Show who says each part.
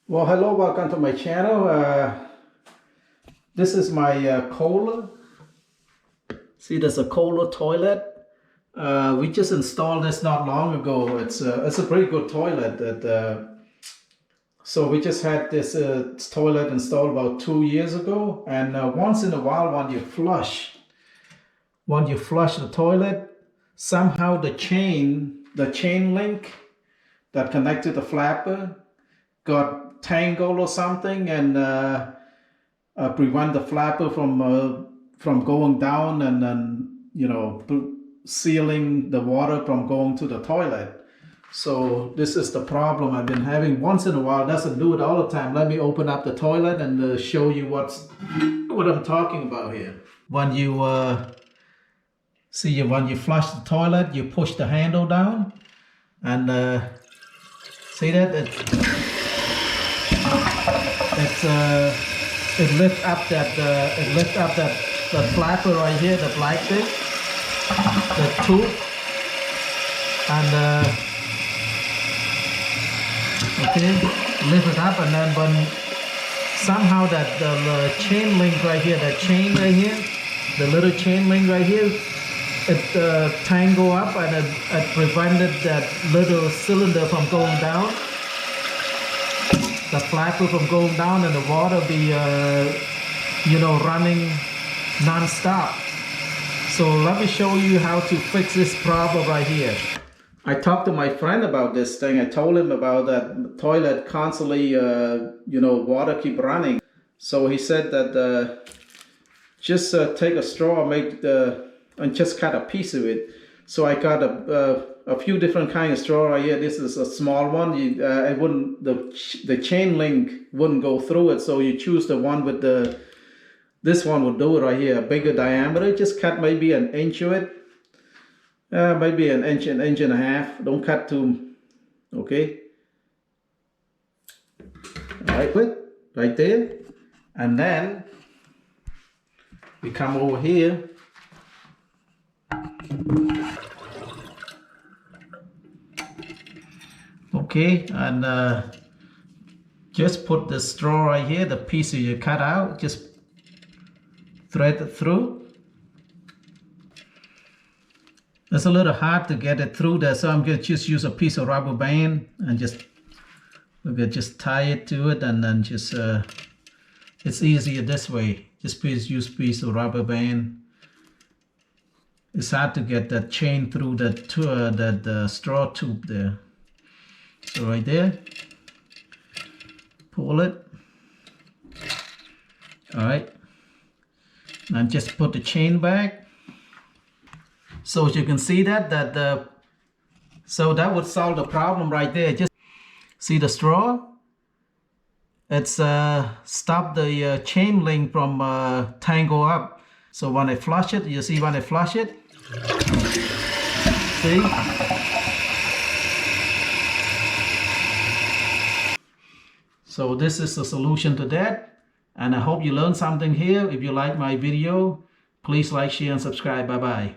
Speaker 1: Well, hello, welcome to my channel. This is my Kohler. See, there's a Kohler toilet. We just installed this not long ago. It's a pretty good toilet. So we just had this toilet installed about 2 years ago. And once in a while, when you flush the toilet, somehow the chain link that connected the flapper got tangled or something, and prevent the flapper from going down, and then sealing the water from going to the toilet. So this is the problem I've been having once in a while. It doesn't do it all the time. Let me open up the toilet and show you what I'm talking about here. When you when you flush the toilet, you push the handle down, and see that it lifts up the flapper right here, the black thing, the tube, and okay, lift it up, and then when somehow that the chain link right here, the little chain link right here, it tangled up, and it prevented that little cylinder from going down, the flapper from going down, and the water be running non-stop. So let me show you how to fix this problem right here. I talked to my friend about this thing. I told him about that toilet constantly water keep running. So he said that just take a straw, and just cut a piece of it. So I got a few different kind of straw right here. This is a small one. It wouldn't, the chain link wouldn't go through it. So you choose the one with this one will do it right here, a bigger diameter. Just cut maybe an inch of it, maybe an inch and a half. Don't cut too, okay. All right, right there, and then we come over here. Okay, and just put the straw right here, the piece that you cut out, just thread it through. It's a little hard to get it through there, so I'm going to just use a piece of rubber band and just tie it to it, and then just it's easier this way. Just use a piece of rubber band. It's hard to get that chain through that straw tube there. So right there, pull it. All right, and just put the chain back. So as you can see so that would solve the problem right there. Just see the straw. It's stop the chain link from tangle up. So when I flush it, you see when I flush it, see? So this is the solution to that, and I hope you learned something here. If you like my video, please like, share, and subscribe. Bye-bye.